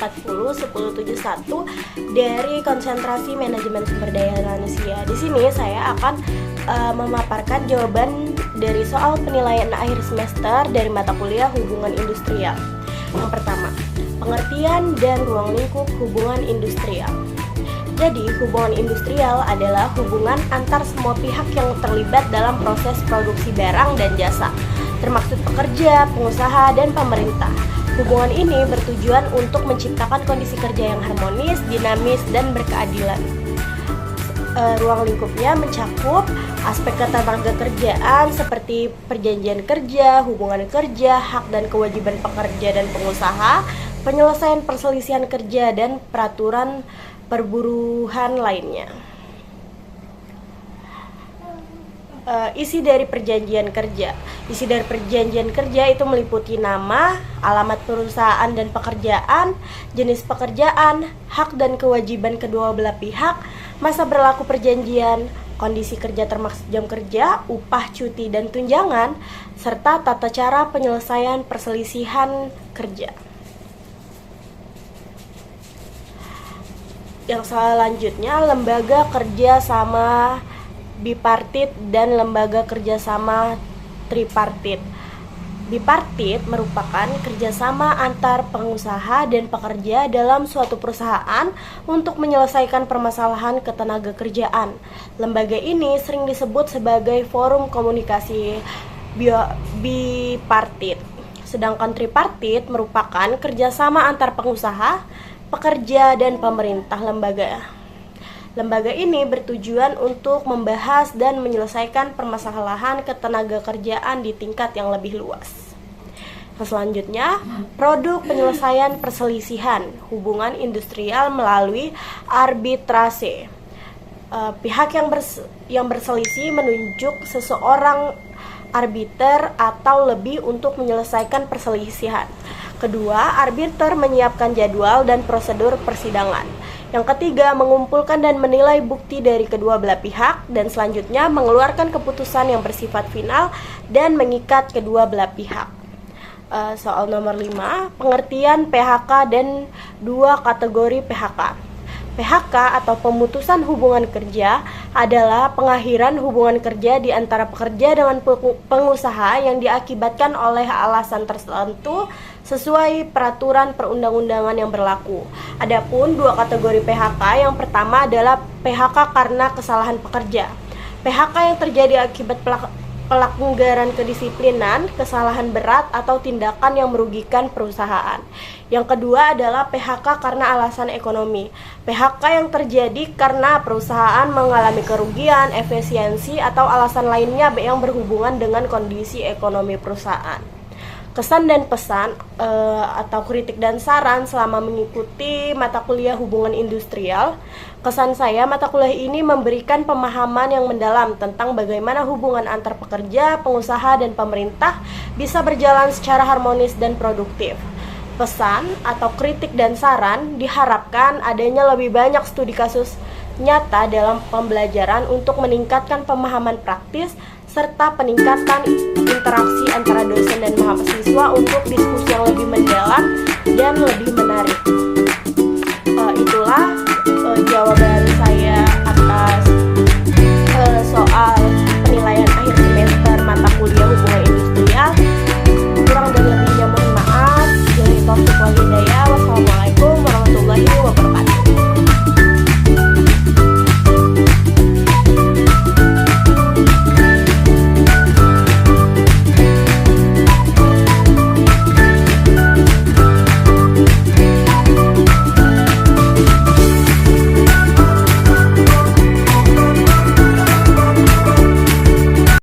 1071 dari Konsentrasi Manajemen Sumber Daya Manusia. Di sini saya akan memaparkan jawaban dari soal penilaian akhir semester dari mata kuliah Hubungan Industrial. Yang pertama, pengertian dan ruang lingkup hubungan industrial. Jadi, hubungan industrial adalah hubungan antar semua pihak yang terlibat dalam proses produksi barang dan jasa, termasuk pekerja, pengusaha, dan pemerintah. Hubungan ini bertujuan untuk menciptakan kondisi kerja yang harmonis, dinamis, dan berkeadilan. Ruang lingkupnya mencakup aspek ketenaga kerjaan seperti perjanjian kerja, hubungan kerja, hak dan kewajiban pekerja dan pengusaha, penyelesaian perselisihan kerja, dan peraturan perburuhan lainnya. Isi dari perjanjian kerja. Isi dari perjanjian kerja itu meliputi nama, alamat perusahaan dan pekerjaan, jenis pekerjaan, hak dan kewajiban kedua belah pihak, masa berlaku perjanjian, kondisi kerja termasuk jam kerja, upah, cuti, dan tunjangan, serta tata cara penyelesaian perselisihan kerja. Yang selanjutnya, lembaga kerjasama bipartit dan lembaga kerjasama tripartit. Bipartit merupakan kerjasama antar pengusaha dan pekerja dalam suatu perusahaan untuk menyelesaikan permasalahan ketenaga kerjaan. Lembaga ini sering disebut sebagai forum komunikasi bipartit. Sedangkan tripartit merupakan kerjasama antar pengusaha, pekerja, dan pemerintah. Lembaga ini bertujuan untuk membahas dan menyelesaikan permasalahan ketenaga kerjaan di tingkat yang lebih luas. Selanjutnya, produk penyelesaian perselisihan hubungan industrial melalui arbitrase. Pihak yang berselisih menunjuk seseorang arbiter atau lebih untuk menyelesaikan perselisihan. Kedua, arbiter menyiapkan jadwal dan prosedur persidangan. Yang ketiga, mengumpulkan dan menilai bukti dari kedua belah pihak, dan selanjutnya mengeluarkan keputusan yang bersifat final dan mengikat kedua belah pihak. Soal nomor 5, pengertian PHK dan dua kategori PHK. PHK atau pemutusan hubungan kerja adalah pengakhiran hubungan kerja di antara pekerja dengan pengusaha yang diakibatkan oleh alasan tertentu sesuai peraturan perundang-undangan yang berlaku. Adapun dua kategori PHK, yang pertama adalah PHK karena kesalahan pekerja. PHK yang terjadi akibat pelanggaran kedisiplinan, kesalahan berat, atau tindakan yang merugikan perusahaan. Yang kedua adalah PHK karena alasan ekonomi. PHK yang terjadi karena perusahaan mengalami kerugian, efisiensi, atau alasan lainnya yang berhubungan dengan kondisi ekonomi perusahaan. Kesan dan pesan atau kritik dan saran selama mengikuti mata kuliah hubungan industrial. Kesan saya, mata kuliah ini memberikan pemahaman yang mendalam tentang bagaimana hubungan antar pekerja, pengusaha, dan pemerintah bisa berjalan secara harmonis dan produktif. Pesan atau kritik dan saran, diharapkan adanya lebih banyak studi kasus nyata dalam pembelajaran untuk meningkatkan pemahaman praktis serta peningkatan interaksi antara dosen dan mahasiswa untuk diskusi yang lebih mendalam dan lebih menarik.